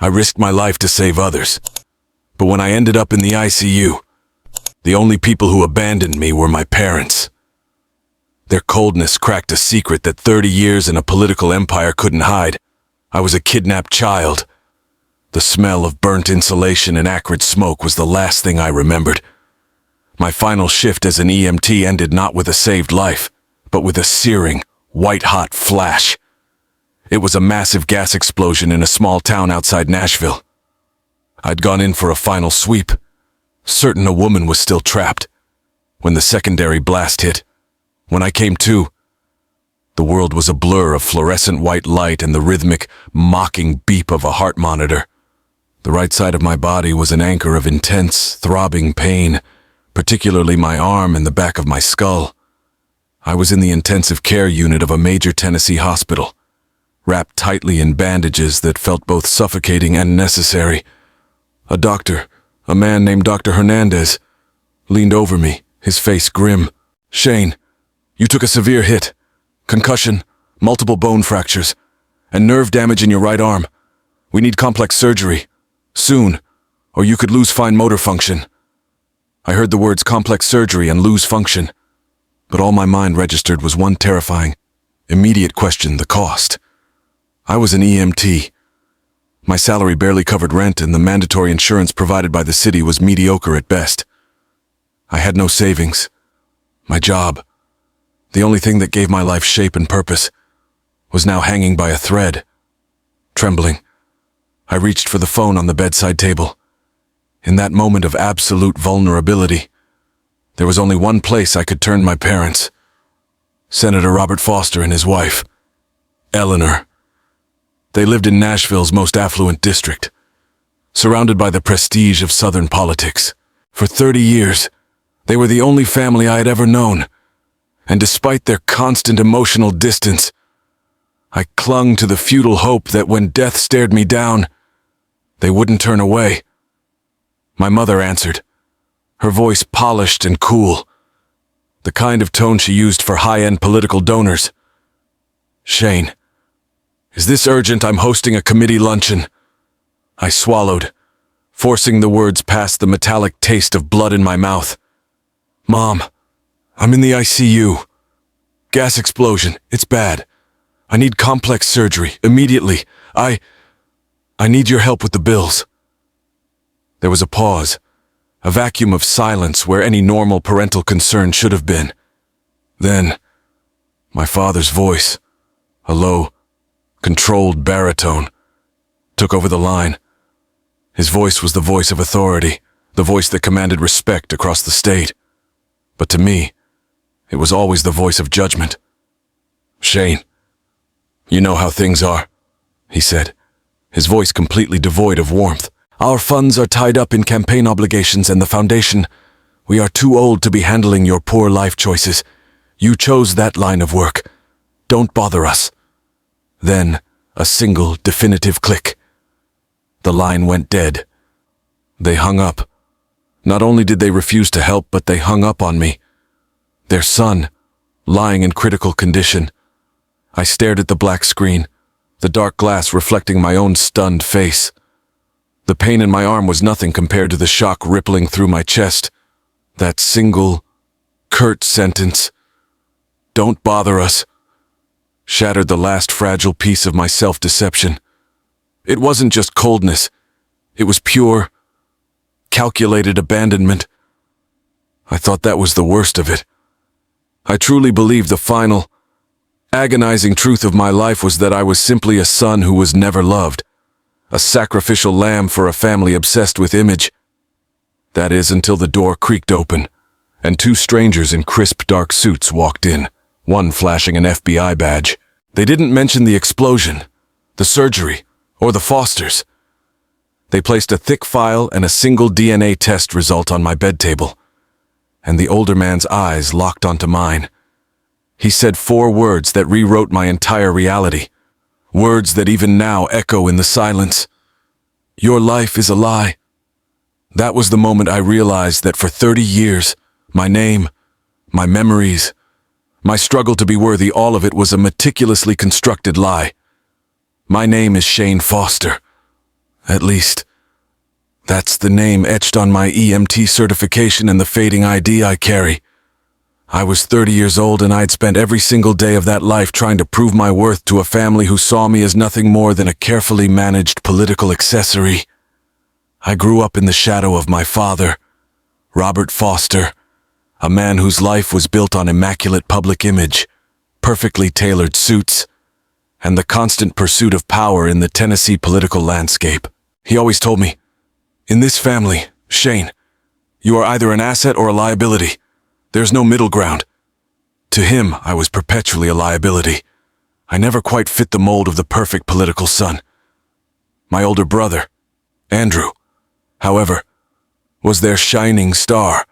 I risked my life to save others. But when I ended up in the ICU, the only people who abandoned me were my parents. Their coldness cracked a secret that 30 years in a political empire couldn't hide. I was a kidnapped child. The smell of burnt insulation and acrid smoke was the last thing I remembered. My final shift as an EMT ended not with a saved life, but with a searing, white-hot flash. It was a massive gas explosion in a small town outside Nashville. I'd gone in for a final sweep, certain a woman was still trapped, when the secondary blast hit. When I came to, the world was a blur of fluorescent white light and the rhythmic, mocking beep of a heart monitor. The right side of my body was an anchor of intense, throbbing pain, particularly my arm and the back of my skull. I was in the intensive care unit of a major Tennessee hospital, wrapped tightly in bandages that felt both suffocating and necessary. A doctor, a man named Dr. Hernandez, leaned over me, his face grim. "Shane, you took a severe hit. Concussion, multiple bone fractures, and nerve damage in your right arm. We need complex surgery. Soon, or you could lose fine motor function." I heard the words complex surgery and lose function, but all my mind registered was one terrifying, immediate question: the cost. I was an EMT. My salary barely covered rent, and the mandatory insurance provided by the city was mediocre at best. I had no savings. My job, the only thing that gave my life shape and purpose, was now hanging by a thread. Trembling, I reached for the phone on the bedside table. In that moment of absolute vulnerability, there was only one place I could turn: my parents. Senator Robert Foster and his wife, Eleanor. They lived in Nashville's most affluent district, surrounded by the prestige of Southern politics. For 30 years, they were the only family I had ever known, and despite their constant emotional distance, I clung to the futile hope that when death stared me down, they wouldn't turn away. My mother answered, her voice polished and cool, the kind of tone she used for high-end political donors. "Shane, is this urgent? I'm hosting a committee luncheon." I swallowed, forcing the words past the metallic taste of blood in my mouth. "Mom, I'm in the ICU. Gas explosion, it's bad. I need complex surgery, immediately. I need your help with the bills." There was a pause, a vacuum of silence where any normal parental concern should have been. Then, my father's voice, a low, controlled baritone, took over the line. His voice was the voice of authority, the voice that commanded respect across the state. But to me, it was always the voice of judgment. "Shane, you know how things are," he said, his voice completely devoid of warmth. "Our funds are tied up in campaign obligations and the foundation. We are too old to be handling your poor life choices. You chose that line of work. Don't bother us." Then, a single, definitive click. The line went dead. They hung up. Not only did they refuse to help, but they hung up on me. Their son, lying in critical condition. I stared at the black screen, the dark glass reflecting my own stunned face. The pain in my arm was nothing compared to the shock rippling through my chest. That single, curt sentence, "Don't bother us," shattered the last fragile piece of my self-deception. It wasn't just coldness. It was pure, calculated abandonment. I thought that was the worst of it. I truly believed the final, agonizing truth of my life was that I was simply a son who was never loved, a sacrificial lamb for a family obsessed with image. That is, until the door creaked open, and two strangers in crisp dark suits walked in, one flashing an FBI badge. They didn't mention the explosion, the surgery, or the Fosters. They placed a thick file and a single DNA test result on my bed table, and the older man's eyes locked onto mine. He said 4 words that rewrote my entire reality, words that even now echo in the silence. "Your life is a lie." That was the moment I realized that for 30 years, my name, my memories, my struggle to be worthy, all of it was a meticulously constructed lie. My name is Shane Foster, At least, that's the name etched on my EMT certification and the fading ID I carry. I was 30 years old and I'd spent every single day of that life trying to prove my worth to a family who saw me as nothing more than a carefully managed political accessory. I grew up in the shadow of my father, Robert Foster, a man whose life was built on immaculate public image, perfectly tailored suits, and the constant pursuit of power in the Tennessee political landscape. He always told me, "In this family, Shane, you are either an asset or a liability. There's no middle ground." To him, I was perpetually a liability. I never quite fit the mold of the perfect political son. My older brother, Andrew, however, was their shining star.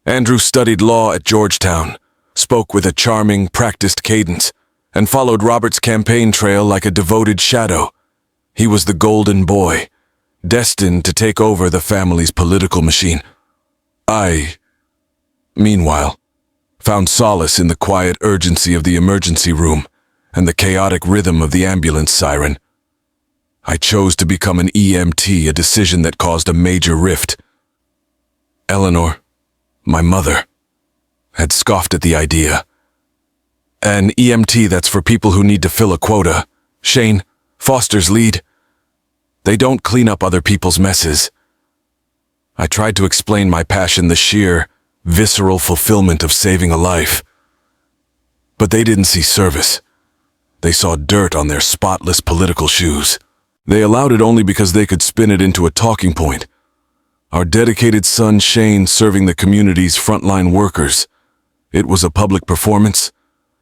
Andrew studied law at Georgetown, spoke with a charming, practiced cadence, and followed Robert's campaign trail like a devoted shadow. He was the golden boy, destined to take over the family's political machine. I, meanwhile, found solace in the quiet urgency of the emergency room and the chaotic rhythm of the ambulance siren. I chose to become an EMT, a decision that caused a major rift. Eleanor, my mother, had scoffed at the idea. "An EMT, that's for people who need to fill a quota. Shane, Foster's lead. They don't clean up other people's messes." I tried to explain my passion, the sheer, visceral fulfillment of saving a life. But they didn't see service. They saw dirt on their spotless political shoes. They allowed it only because they could spin it into a talking point. Our dedicated son Shane serving the community's frontline workers. It was a public performance,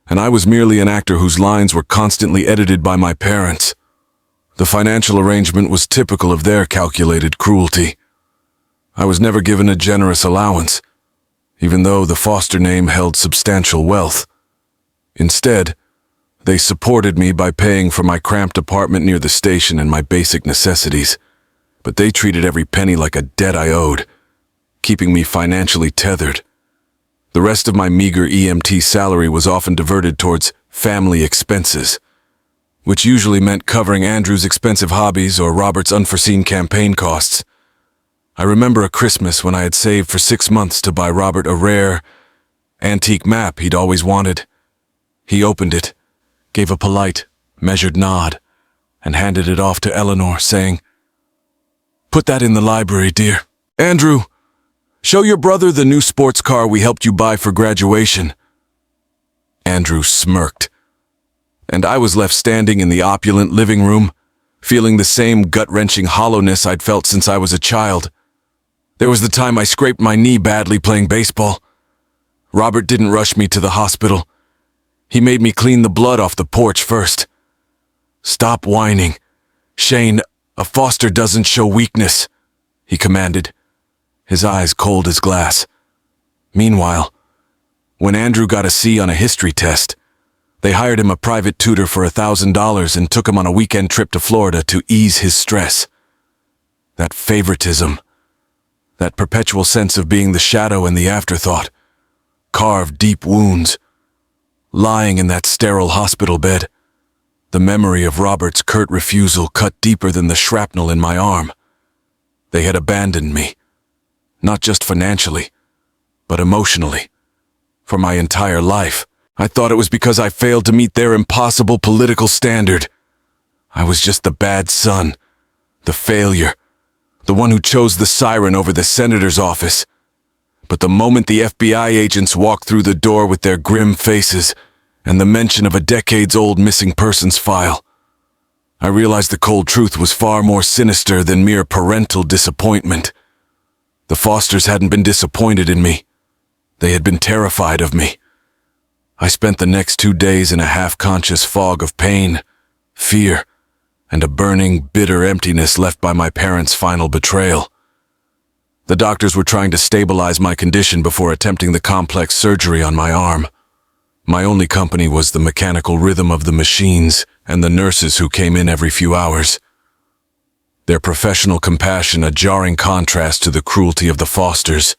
and I was merely an actor whose lines were constantly edited by my parents. The financial arrangement was typical of their calculated cruelty. I was never given a generous allowance, even though the Foster name held substantial wealth. Instead, they supported me by paying for my cramped apartment near the station and my basic necessities, but they treated every penny like a debt I owed, keeping me financially tethered. The rest of my meager EMT salary was often diverted towards family expenses, which usually meant covering Andrew's expensive hobbies or Robert's unforeseen campaign costs. I remember a Christmas when I had saved for 6 months to buy Robert a rare, antique map he'd always wanted. He opened it, gave a polite, measured nod, and handed it off to Eleanor, saying, "Put that in the library, dear. Andrew, show your brother the new sports car we helped you buy for graduation." Andrew smirked, and I was left standing in the opulent living room, feeling the same gut-wrenching hollowness I'd felt since I was a child. There was the time I scraped my knee badly playing baseball. Robert didn't rush me to the hospital. He made me clean the blood off the porch first. "Stop whining. Shane, a Foster doesn't show weakness," he commanded, his eyes cold as glass. Meanwhile, when Andrew got a C on a history test, they hired him a private tutor for $1,000 and took him on a weekend trip to Florida to ease his stress. That favoritism, that perpetual sense of being the shadow and the afterthought, carved deep wounds. Lying in that sterile hospital bed, the memory of Robert's curt refusal cut deeper than the shrapnel in my arm. They had abandoned me, not just financially, but emotionally, for my entire life. I thought it was because I failed to meet their impossible political standard. I was just the bad son, the failure, the one who chose the siren over the senator's office. But the moment the FBI agents walked through the door with their grim faces and the mention of a decades-old missing persons file, I realized the cold truth was far more sinister than mere parental disappointment. The Fosters hadn't been disappointed in me. They had been terrified of me. I spent the next 2 days in a half-conscious fog of pain, fear, and a burning, bitter emptiness left by my parents' final betrayal. The doctors were trying to stabilize my condition before attempting the complex surgery on my arm. My only company was the mechanical rhythm of the machines and the nurses who came in every few hours. Their professional compassion a jarring contrast to the cruelty of the Fosters.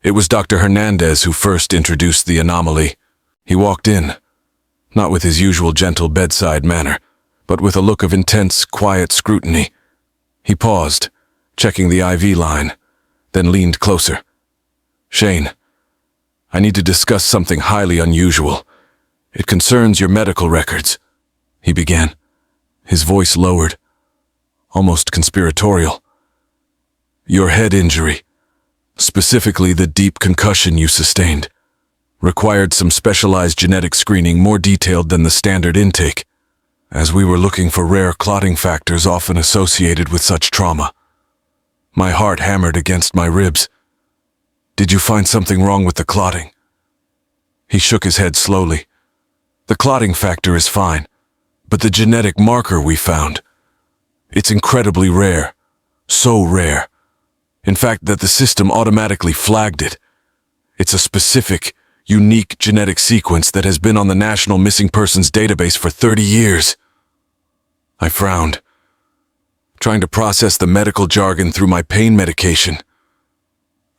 It was Dr. Hernandez who first introduced the anomaly. He walked in, not with his usual gentle bedside manner, but with a look of intense, quiet scrutiny. He paused, checking the IV line, then leaned closer. "Shane, I need to discuss something highly unusual. It concerns your medical records," he began, his voice lowered, almost conspiratorial. "Your head injury, specifically the deep concussion you sustained, required some specialized genetic screening more detailed than the standard intake, as we were looking for rare clotting factors often associated with such trauma." My heart hammered against my ribs. "Did you find something wrong with the clotting?" He shook his head slowly. "The clotting factor is fine, but the genetic marker we found, it's incredibly rare, so rare, in fact that the system automatically flagged it. It's a specific, unique genetic sequence that has been on the National Missing Persons Database for 30 years. I frowned, trying to process the medical jargon through my pain medication.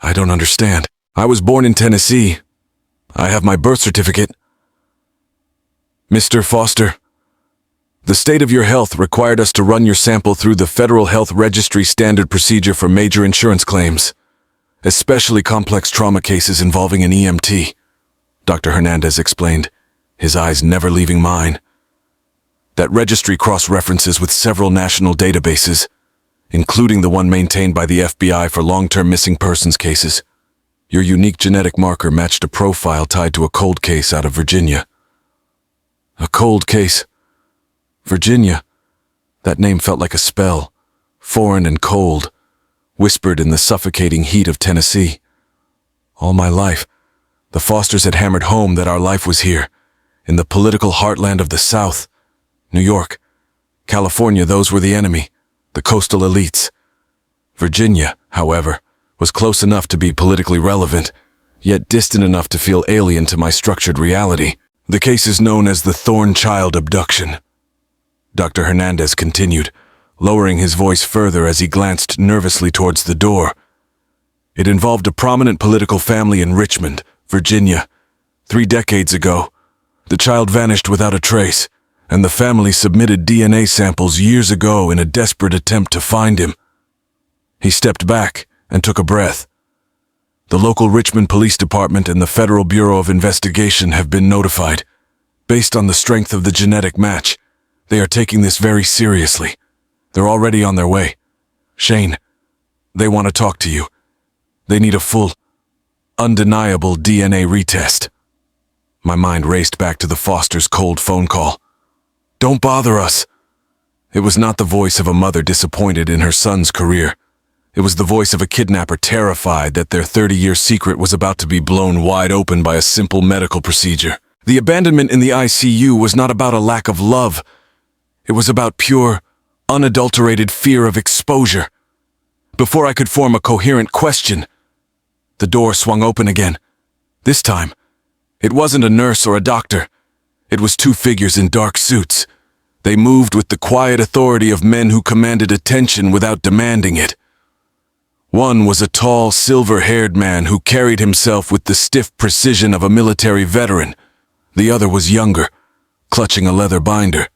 "I don't understand. I was born in Tennessee. I have my birth certificate." "Mr. Foster, the state of your health required us to run your sample through the Federal Health Registry standard procedure for major insurance claims, especially complex trauma cases involving an EMT," Dr. Hernandez explained, his eyes never leaving mine. "That registry cross-references with several national databases, including the one maintained by the FBI for long-term missing persons cases. Your unique genetic marker matched a profile tied to a cold case out of Virginia." A cold case? Virginia? That name felt like a spell, foreign and cold, whispered in the suffocating heat of Tennessee. All my life, the Fosters had hammered home that our life was here, in the political heartland of the South. New York, California, those were the enemy, the coastal elites. Virginia, however, was close enough to be politically relevant, yet distant enough to feel alien to my structured reality. "The case is known as the Thorn Child abduction," Dr. Hernandez continued, lowering his voice further as he glanced nervously towards the door. "It involved a prominent political family in Richmond, Virginia. 3 decades ago, the child vanished without a trace, and the family submitted DNA samples years ago in a desperate attempt to find him." He stepped back and took a breath. "The local Richmond Police Department and the Federal Bureau of Investigation have been notified. Based on the strength of the genetic match, they are taking this very seriously. They're already on their way. Shane, they want to talk to you. They need a full, undeniable DNA retest." My mind raced back to the Fosters' cold phone call. "Don't bother us." It was not the voice of a mother disappointed in her son's career. It was the voice of a kidnapper terrified that their 30-year secret was about to be blown wide open by a simple medical procedure. The abandonment in the ICU was not about a lack of love. It was about pure, unadulterated fear of exposure. Before I could form a coherent question, the door swung open again. This time, it wasn't a nurse or a doctor. It was 2 figures in dark suits. They moved with the quiet authority of men who commanded attention without demanding it. One was a tall, silver-haired man who carried himself with the stiff precision of a military veteran. The other was younger, clutching a leather binder.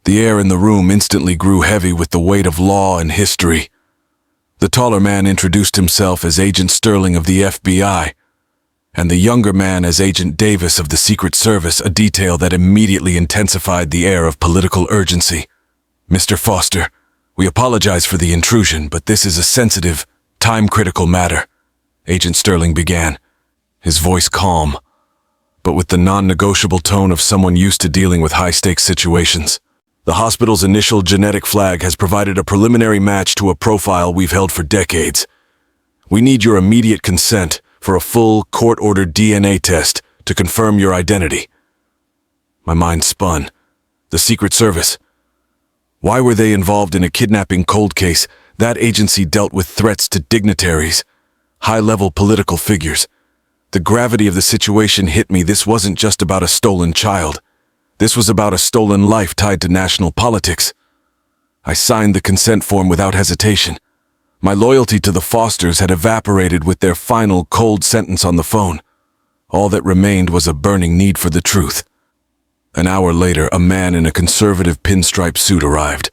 The air in the room instantly grew heavy with the weight of law and history. The taller man introduced himself as Agent Sterling of the FBI, and the younger man as Agent Davis of the Secret Service, a detail that immediately intensified the air of political urgency. "Mr. Foster, we apologize for the intrusion, but this is a sensitive, time-critical matter," Agent Sterling began, his voice calm, but with the non-negotiable tone of someone used to dealing with high-stakes situations. "The hospital's initial genetic flag has provided a preliminary match to a profile we've held for decades. We need your immediate consent for a full, court-ordered DNA test to confirm your identity." My mind spun. The Secret Service. Why were they involved in a kidnapping cold case? That agency dealt with threats to dignitaries, high-level political figures. The gravity of the situation hit me. This wasn't just about a stolen child. This was about a stolen life tied to national politics. I signed the consent form without hesitation. My loyalty to the Fosters had evaporated with their final cold sentence on the phone. All that remained was a burning need for the truth. An hour later, a man in a conservative pinstripe suit arrived,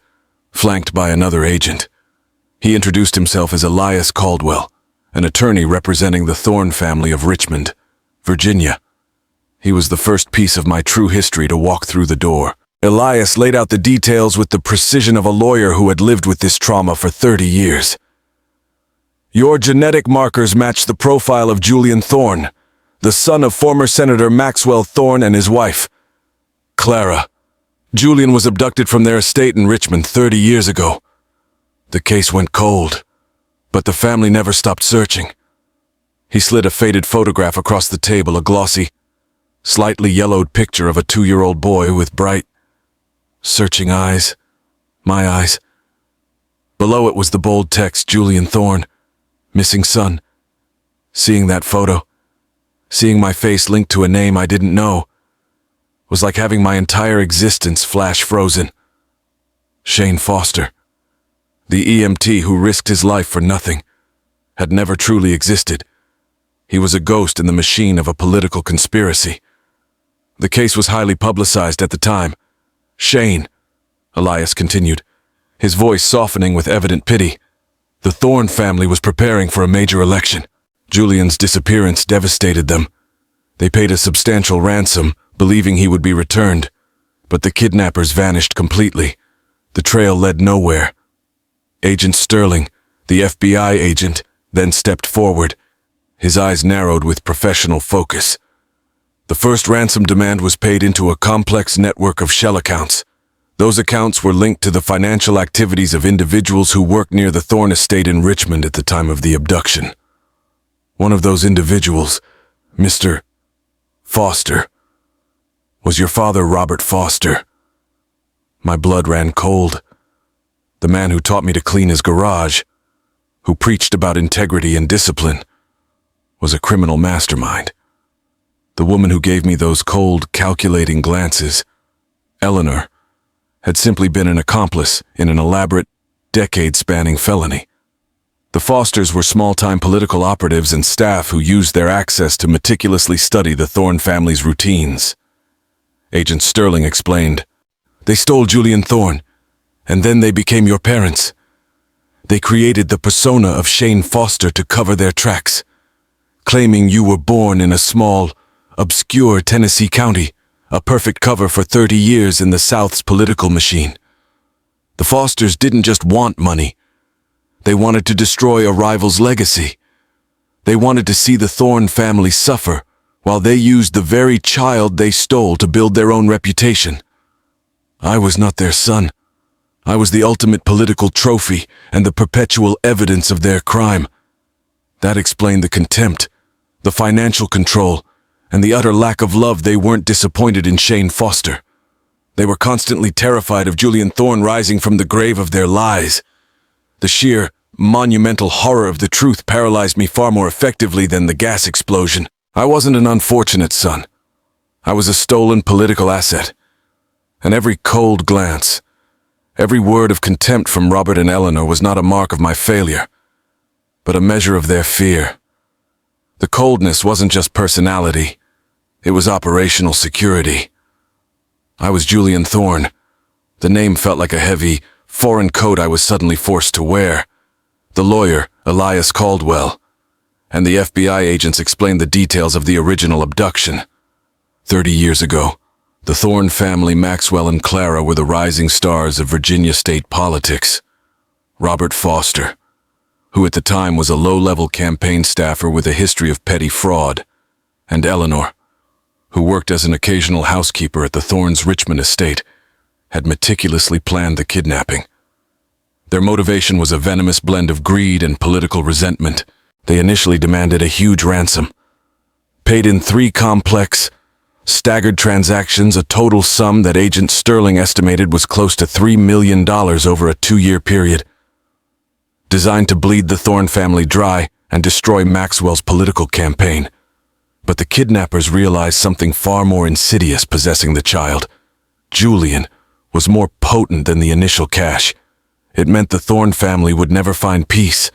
flanked by another agent. He introduced himself as Elias Caldwell, an attorney representing the Thorne family of Richmond, Virginia. He was the first piece of my true history to walk through the door. Elias laid out the details with the precision of a lawyer who had lived with this trauma for 30 years. Your genetic markers match the profile of Julian Thorne, the son of former Senator Maxwell Thorne and his wife, Clara. Julian was abducted from their estate in Richmond 30 years ago. The case went cold, but the family never stopped searching. He slid a faded photograph across the table, a glossy, slightly yellowed picture of a 2-year-old boy with bright, searching eyes, my eyes. Below it was the bold text, Julian Thorne, missing son. Seeing that photo, seeing my face linked to a name I didn't know, was like having my entire existence flash frozen. Shane Foster, the EMT who risked his life for nothing, had never truly existed. He was a ghost in the machine of a political conspiracy. The case was highly publicized at the time. Shane, Elias continued, his voice softening with evident pity. The Thorne family was preparing for a major election. Julian's disappearance devastated them. They paid a substantial ransom, believing he would be returned. But the kidnappers vanished completely. The trail led nowhere. Agent Sterling, the FBI agent, then stepped forward. His eyes narrowed with professional focus. The first ransom demand was paid into a complex network of shell accounts. Those accounts were linked to the financial activities of individuals who worked near the Thorne estate in Richmond at the time of the abduction. One of those individuals, Mr. Foster, was your father, Robert Foster. My blood ran cold. The man who taught me to clean his garage, who preached about integrity and discipline, was a criminal mastermind. The woman who gave me those cold, calculating glances, Eleanor, had simply been an accomplice in an elaborate, decade-spanning felony. The Fosters were small-time political operatives and staff who used their access to meticulously study the Thorne family's routines. Agent Sterling explained, "They stole Julian Thorne, and then they became your parents. They created the persona of Shane Foster to cover their tracks, claiming you were born in a small, obscure Tennessee county, a perfect cover for 30 years in the South's political machine. The Fosters didn't just want money. They wanted to destroy a rival's legacy. They wanted to see the Thorne family suffer, while they used the very child they stole to build their own reputation. I was not their son. I was the ultimate political trophy and the perpetual evidence of their crime. That explained the contempt, the financial control, and the utter lack of love. They weren't disappointed in Shane Foster. They were constantly terrified of Julian Thorne rising from the grave of their lies. The sheer, monumental horror of the truth paralyzed me far more effectively than the gas explosion. I wasn't an unfortunate son. I was a stolen political asset. And every cold glance, every word of contempt from Robert and Eleanor was not a mark of my failure, but a measure of their fear. The coldness wasn't just personality. It was operational security. I was Julian Thorne. The name felt like a heavy, foreign coat I was suddenly forced to wear. The lawyer, Elias Caldwell, and the FBI agents explained the details of the original abduction. 30 years ago, the Thorne family, Maxwell and Clara, were the rising stars of Virginia state politics. Robert Foster, who at the time was a low-level campaign staffer with a history of petty fraud, and Eleanor, who worked as an occasional housekeeper at the Thorne's Richmond estate, had meticulously planned the kidnapping. Their motivation was a venomous blend of greed and political resentment. They initially demanded a huge ransom, paid in 3 complex, staggered transactions, a total sum that Agent Sterling estimated was close to $3 million over a 2-year period, designed to bleed the Thorne family dry and destroy Maxwell's political campaign. But the kidnappers realized something far more insidious possessing the child. Julian was more potent than the initial cash. It meant the Thorne family would never find peace,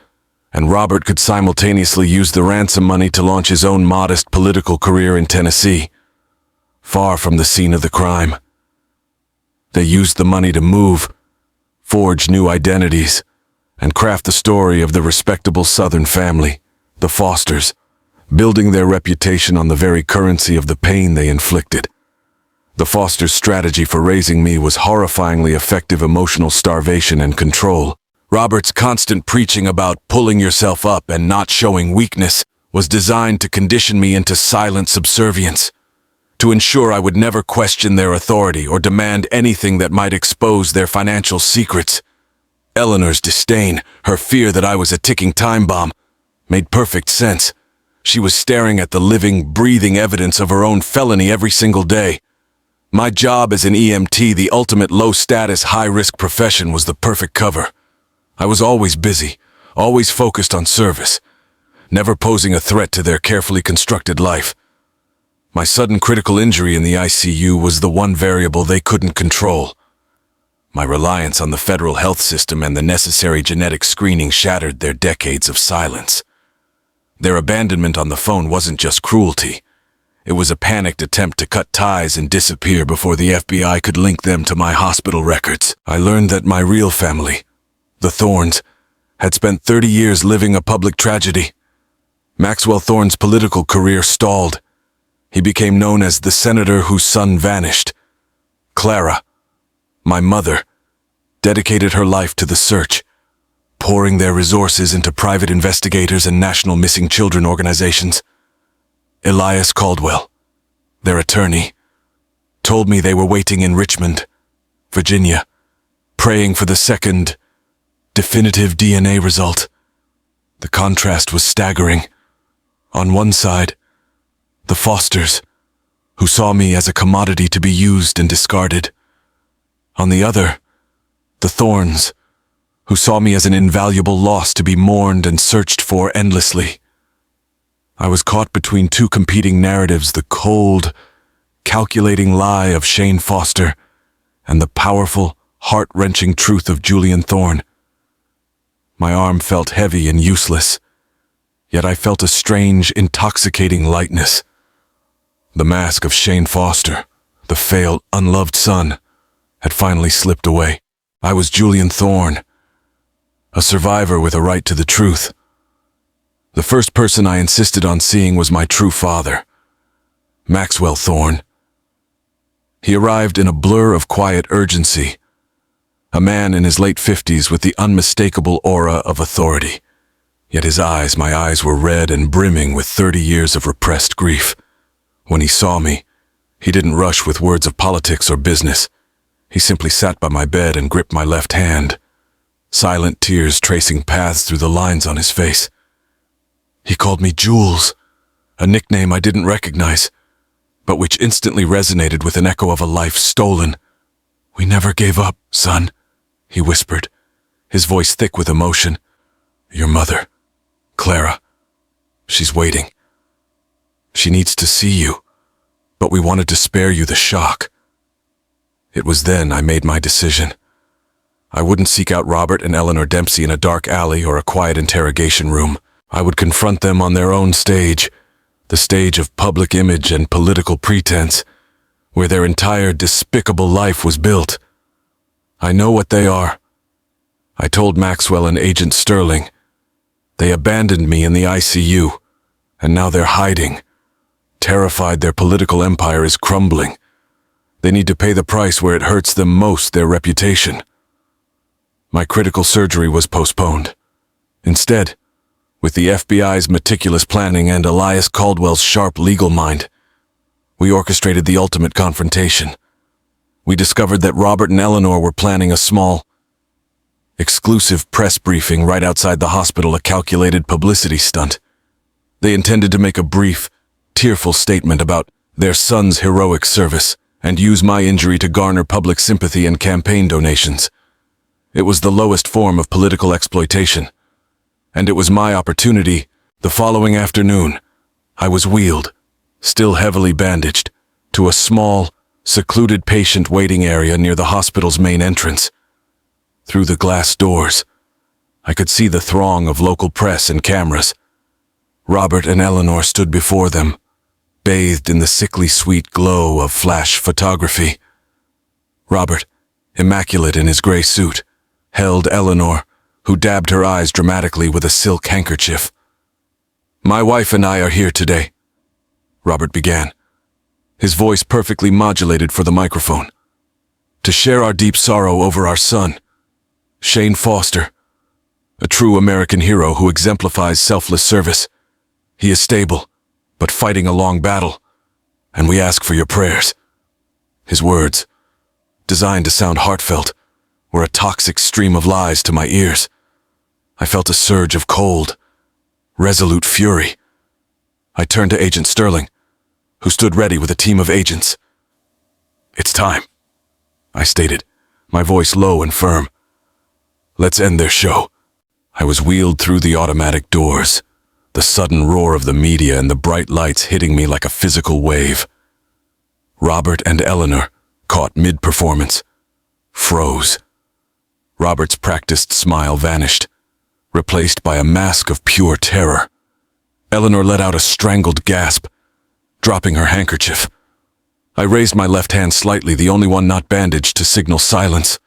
and Robert could simultaneously use the ransom money to launch his own modest political career in Tennessee, far from the scene of the crime. They used the money to move, forge new identities, and craft the story of the respectable Southern family, the Fosters, building their reputation on the very currency of the pain they inflicted. The Fosters' strategy for raising me was horrifyingly effective emotional starvation and control. Robert's constant preaching about pulling yourself up and not showing weakness was designed to condition me into silent subservience, to ensure I would never question their authority or demand anything that might expose their financial secrets. Eleanor's disdain, her fear that I was a ticking time bomb, made perfect sense. She was staring at the living, breathing evidence of her own felony every single day. My job as an EMT, the ultimate low-status, high-risk profession, was the perfect cover. I was always busy, always focused on service, never posing a threat to their carefully constructed life. My sudden critical injury in the ICU was the one variable they couldn't control. My reliance on the federal health system and the necessary genetic screening shattered their decades of silence. Their abandonment on the phone wasn't just cruelty. It was a panicked attempt to cut ties and disappear before the FBI could link them to my hospital records. I learned that my real family, the Thorns, had spent 30 years living a public tragedy. Maxwell Thorn's political career stalled. He became known as the senator whose son vanished. Clara, my mother, dedicated her life to the search, pouring their resources into private investigators and national missing children organizations. Elias Caldwell, their attorney, told me they were waiting in Richmond, Virginia, praying for the second, definitive DNA result. The contrast was staggering. On one side, the Fosters, who saw me as a commodity to be used and discarded. On the other, the Thorns, who saw me as an invaluable loss to be mourned and searched for endlessly. I was caught between two competing narratives, the cold, calculating lie of Shane Foster and the powerful, heart-wrenching truth of Julian Thorn. My arm felt heavy and useless, yet I felt a strange, intoxicating lightness. The mask of Shane Foster, the failed, unloved son, had finally slipped away. I was Julian Thorn, a survivor with a right to the truth. The first person I insisted on seeing was my true father, Maxwell Thorn. He arrived in a blur of quiet urgency, a man in his late 50s with the unmistakable aura of authority. Yet his eyes, my eyes, were red and brimming with 30 years of repressed grief. When he saw me, he didn't rush with words of politics or business. He simply sat by my bed and gripped my left hand, silent tears tracing paths through the lines on his face. He called me Jules, a nickname I didn't recognize, but which instantly resonated with an echo of a life stolen. "We never gave up, son," he whispered, his voice thick with emotion. "Your mother, Clara, she's waiting. She needs to see you, but we wanted to spare you the shock." It was then I made my decision. I wouldn't seek out Robert and Eleanor Dempsey in a dark alley or a quiet interrogation room. I would confront them on their own stage, the stage of public image and political pretense, where their entire despicable life was built. I know what they are. I told Maxwell and Agent Sterling. They abandoned me in the ICU, and now they're hiding, terrified their political empire is crumbling. They need to pay the price where it hurts them most, their reputation. My critical surgery was postponed. Instead, with the FBI's meticulous planning and Elias Caldwell's sharp legal mind, we orchestrated the ultimate confrontation. We discovered that Robert and Eleanor were planning a small, exclusive press briefing right outside the hospital, a calculated publicity stunt. They intended to make a brief, tearful statement about their son's heroic service and use my injury to garner public sympathy and campaign donations. It was the lowest form of political exploitation, and it was my opportunity. The following afternoon, I was wheeled, still heavily bandaged, to a small, secluded patient waiting area near the hospital's main entrance. Through the glass doors, I could see the throng of local press and cameras. Robert and Eleanor stood before them, bathed in the sickly sweet glow of flash photography. Robert, immaculate in his gray suit, held Eleanor, who dabbed her eyes dramatically with a silk handkerchief. "My wife and I are here today," Robert began, his voice perfectly modulated for the microphone, "to share our deep sorrow over our son, Shane Foster, a true American hero who exemplifies selfless service. He is stable, but fighting a long battle, and we ask for your prayers." His words, designed to sound heartfelt, were a toxic stream of lies to my ears. I felt a surge of cold, resolute fury. I turned to Agent Sterling, who stood ready with a team of agents. "It's time," I stated, my voice low and firm. "Let's end their show." I was wheeled through the automatic doors, the sudden roar of the media and the bright lights hitting me like a physical wave. Robert and Eleanor, caught mid-performance, froze. Robert's practiced smile vanished, replaced by a mask of pure terror. Eleanor let out a strangled gasp, dropping her handkerchief. I raised my left hand slightly, the only one not bandaged, to signal silence.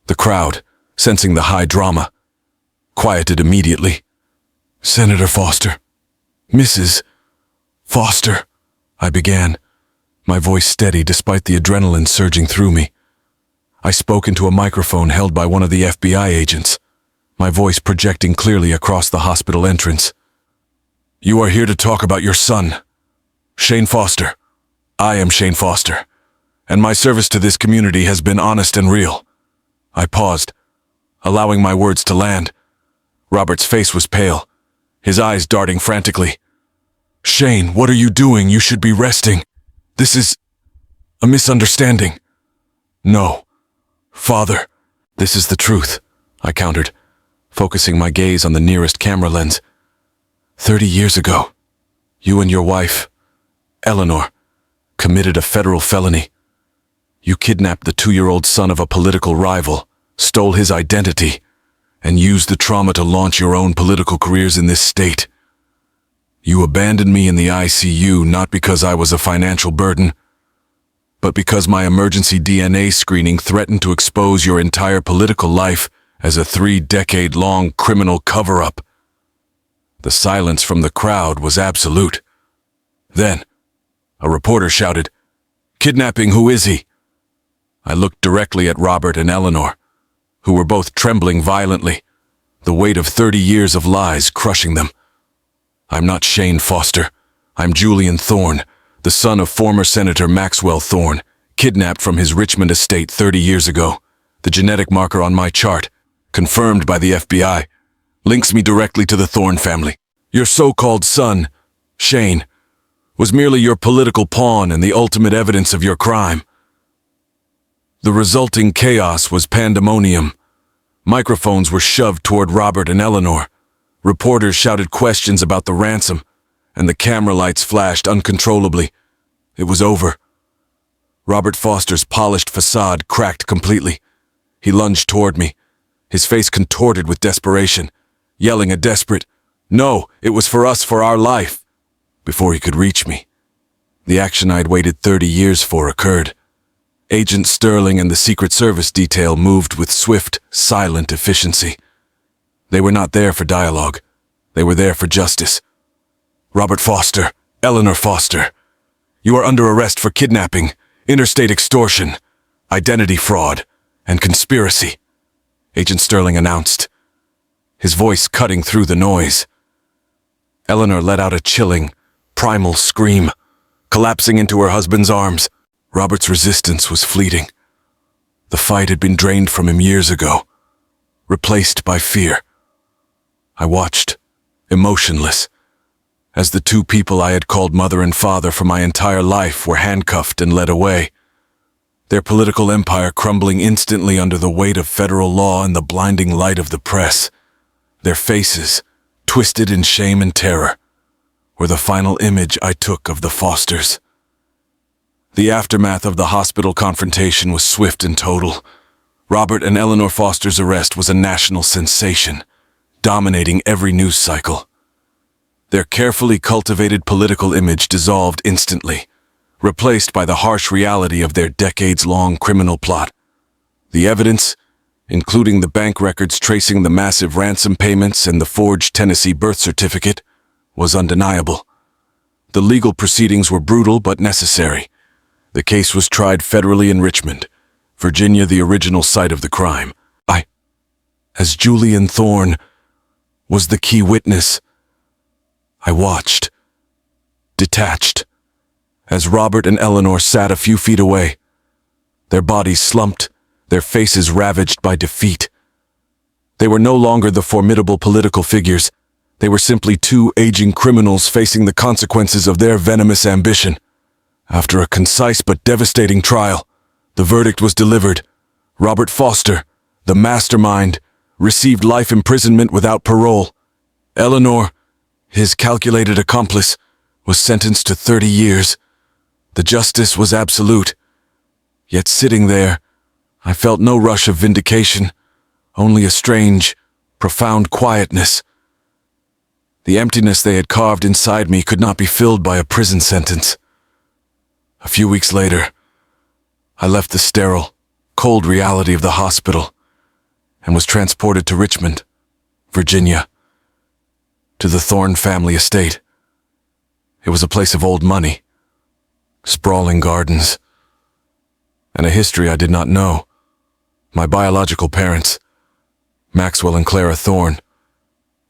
The crowd, sensing the high drama, quieted immediately. "Senator Foster, Mrs. Foster," I began, my voice steady despite the adrenaline surging through me. I spoke into a microphone held by one of the FBI agents, my voice projecting clearly across the hospital entrance. "You are here to talk about your son, Shane Foster. I am Shane Foster, and my service to this community has been honest and real." I paused, allowing my words to land. Robert's face was pale, his eyes darting frantically. "Shane, what are you doing? You should be resting. This is a misunderstanding." "No, Father, this is the truth," I countered, focusing my gaze on the nearest camera lens. 30 years ago, you and your wife, Eleanor, committed a federal felony. You kidnapped the 2-year-old son of a political rival, stole his identity, and used the trauma to launch your own political careers in this state. You abandoned me in the ICU not because I was a financial burden, but because my emergency DNA screening threatened to expose your entire political life as a 3-decade-long criminal cover-up. The silence from the crowd was absolute. Then, a reporter shouted, "Kidnapping, who is he?" I looked directly at Robert and Eleanor, who were both trembling violently, the weight of 30 years of lies crushing them. "I'm not Shane Foster. I'm Julian Thorne, the son of former Senator Maxwell Thorne, kidnapped from his Richmond estate 30 years ago. The genetic marker on my chart, confirmed by the FBI, links me directly to the Thorne family. Your so-called son, Shane, was merely your political pawn and the ultimate evidence of your crime." The resulting chaos was pandemonium. Microphones were shoved toward Robert and Eleanor. Reporters shouted questions about the ransom, and the camera lights flashed uncontrollably. It was over. Robert Foster's polished facade cracked completely. He lunged toward me, his face contorted with desperation, yelling a desperate, "No, it was for us, for our life," before he could reach me. The action I'd waited 30 years for occurred. Agent Sterling and the Secret Service detail moved with swift, silent efficiency. They were not there for dialogue. They were there for justice. "Robert Foster, Eleanor Foster, you are under arrest for kidnapping, interstate extortion, identity fraud, and conspiracy," Agent Sterling announced, his voice cutting through the noise. Eleanor let out a chilling, primal scream, collapsing into her husband's arms. Robert's resistance was fleeting. The fight had been drained from him years ago, replaced by fear. I watched, emotionless, as the two people I had called mother and father for my entire life were handcuffed and led away, their political empire crumbling instantly under the weight of federal law and the blinding light of the press. Their faces, twisted in shame and terror, were the final image I took of the Fosters. The aftermath of the hospital confrontation was swift and total. Robert and Eleanor Foster's arrest was a national sensation, dominating every news cycle. Their carefully cultivated political image dissolved instantly, replaced by the harsh reality of their decades-long criminal plot. The evidence, including the bank records tracing the massive ransom payments and the forged Tennessee birth certificate, was undeniable. The legal proceedings were brutal but necessary. The case was tried federally in Richmond, Virginia, the original site of the crime. As Julian Thorne was the key witness, I watched, detached, as Robert and Eleanor sat a few feet away, their bodies slumped, their faces ravaged by defeat. They were no longer the formidable political figures. They were simply two aging criminals facing the consequences of their venomous ambition. After a concise but devastating trial, the verdict was delivered. Robert Foster, the mastermind, received life imprisonment without parole. Eleanor, his calculated accomplice, was sentenced to 30 years. The justice was absolute. Yet sitting there, I felt no rush of vindication, only a strange, profound quietness. The emptiness they had carved inside me could not be filled by a prison sentence. A few weeks later, I left the sterile, cold reality of the hospital and was transported to Richmond, Virginia, to the Thorne family estate. It was a place of old money, sprawling gardens, and a history I did not know. My biological parents, Maxwell and Clara Thorne,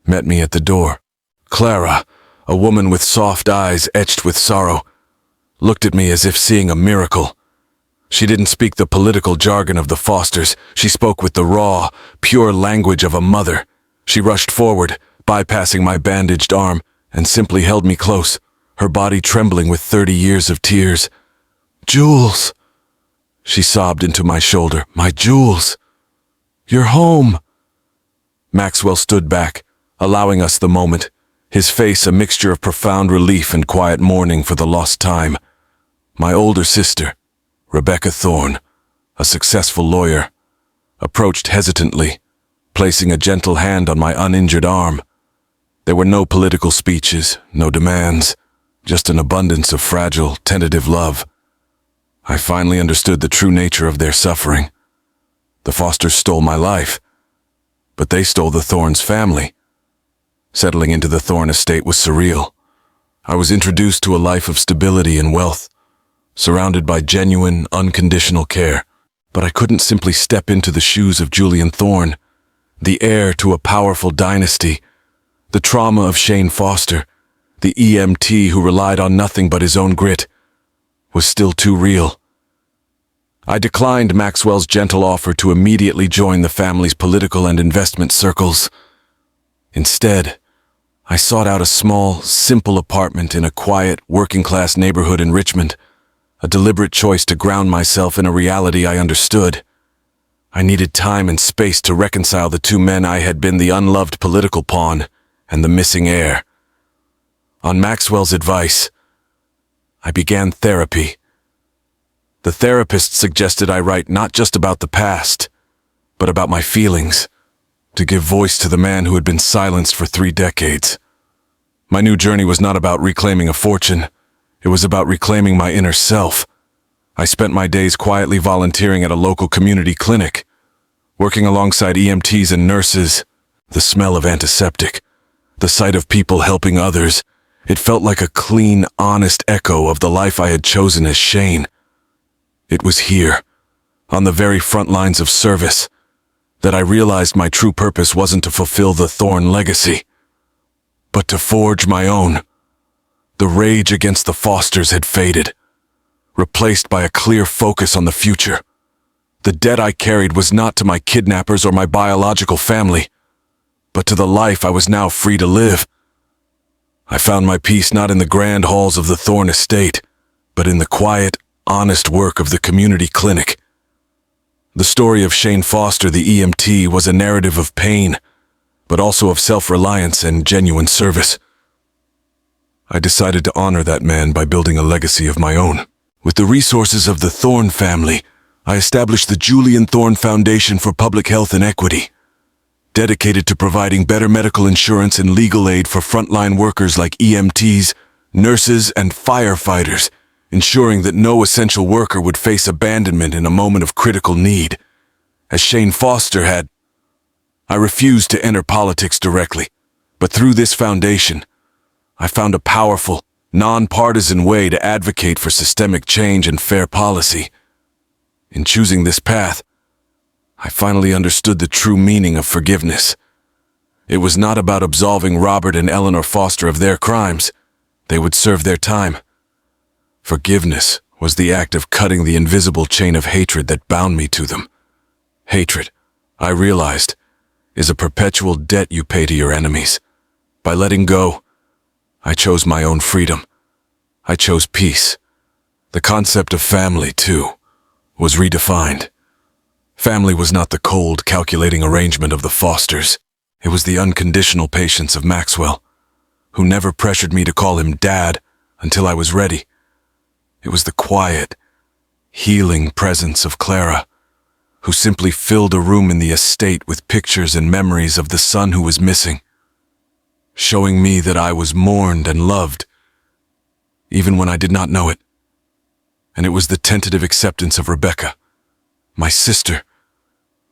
met me at the door. Clara, a woman with soft eyes etched with sorrow, looked at me as if seeing a miracle. She didn't speak the political jargon of the Fosters. She spoke with the raw, pure language of a mother. She rushed forward, bypassing my bandaged arm, and simply held me close, her body trembling with 30 years of tears. "Jules," she sobbed into my shoulder. "My Jules, you're home." Maxwell stood back, allowing us the moment, his face a mixture of profound relief and quiet mourning for the lost time. My older sister, Rebecca Thorne, a successful lawyer, approached hesitantly, placing a gentle hand on my uninjured arm. There were no political speeches, no demands, just an abundance of fragile, tentative love. I finally understood the true nature of their suffering. The Fosters stole my life, but they stole the Thorne's family. Settling into the Thorne estate was surreal. I was introduced to a life of stability and wealth, surrounded by genuine, unconditional care. But I couldn't simply step into the shoes of Julian Thorne, the heir to a powerful dynasty. The trauma of Shane Foster, the EMT who relied on nothing but his own grit, was still too real. I declined Maxwell's gentle offer to immediately join the family's political and investment circles. Instead, I sought out a small, simple apartment in a quiet, working-class neighborhood in Richmond, a deliberate choice to ground myself in a reality I understood. I needed time and space to reconcile the two men I had been, the unloved political pawn and the missing heir. On Maxwell's advice, I began therapy. The therapist suggested I write not just about the past, but about my feelings, to give voice to the man who had been silenced for 3 decades. My new journey was not about reclaiming a fortune. It was about reclaiming my inner self. I spent my days quietly volunteering at a local community clinic, working alongside EMTs and nurses. The smell of antiseptic, the sight of people helping others, it felt like a clean, honest echo of the life I had chosen as Shane. It was here, on the very front lines of service, that I realized my true purpose wasn't to fulfill the Thorne legacy, but to forge my own. The rage against the Fosters had faded, replaced by a clear focus on the future. The debt I carried was not to my kidnappers or my biological family, but to the life I was now free to live. I found my peace not in the grand halls of the Thorne estate, but in the quiet, honest work of the community clinic. The story of Shane Foster, the EMT, was a narrative of pain, but also of self-reliance and genuine service. I decided to honor that man by building a legacy of my own. With the resources of the Thorne family, I established the Julian Thorne Foundation for Public Health and Equity, dedicated to providing better medical insurance and legal aid for frontline workers like EMTs, nurses, and firefighters, ensuring that no essential worker would face abandonment in a moment of critical need. as Shane Foster had. I refused to enter politics directly, but through this foundation, I found a powerful, non-partisan way to advocate for systemic change and fair policy. In choosing this path, I finally understood the true meaning of forgiveness. It was not about absolving Robert and Eleanor Foster of their crimes. They would serve their time. Forgiveness was the act of cutting the invisible chain of hatred that bound me to them. Hatred, I realized, is a perpetual debt you pay to your enemies. By letting go, I chose my own freedom. I chose peace. The concept of family, too, was redefined. Family was not the cold, calculating arrangement of the Fosters. It was the unconditional patience of Maxwell, who never pressured me to call him Dad until I was ready. It was the quiet, healing presence of Clara, who simply filled a room in the estate with pictures and memories of the son who was missing, showing me that I was mourned and loved, even when I did not know it. And it was the tentative acceptance of Rebecca, my sister,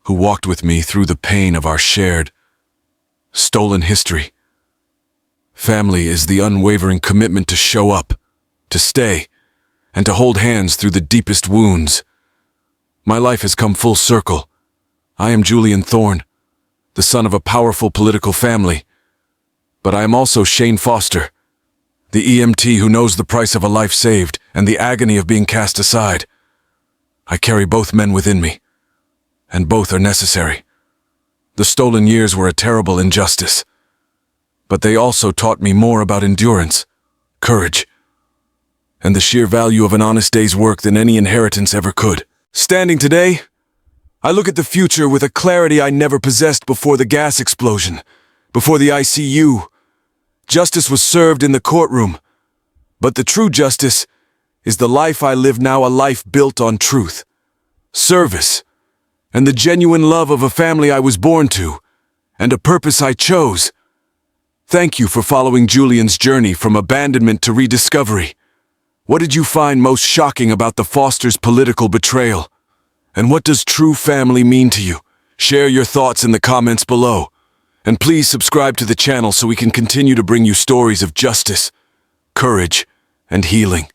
who walked with me through the pain of our shared, stolen history. Family is the unwavering commitment to show up, to stay, and to hold hands through the deepest wounds. My life has come full circle. I am Julian Thorne, the son of a powerful political family. But I am also Shane Foster, the EMT who knows the price of a life saved and the agony of being cast aside. I carry both men within me, and both are necessary. The stolen years were a terrible injustice, but they also taught me more about endurance, courage, and the sheer value of an honest day's work than any inheritance ever could. Standing today, I look at the future with a clarity I never possessed before the gas explosion, before the ICU. Justice was served in the courtroom, but the true justice is the life I live now, a life built on truth, service, and the genuine love of a family I was born to, and a purpose I chose. Thank you for following Julian's journey from abandonment to rediscovery. What did you find most shocking about the Fosters' political betrayal? And what does true family mean to you? Share your thoughts in the comments below. And please subscribe to the channel so we can continue to bring you stories of justice, courage, and healing.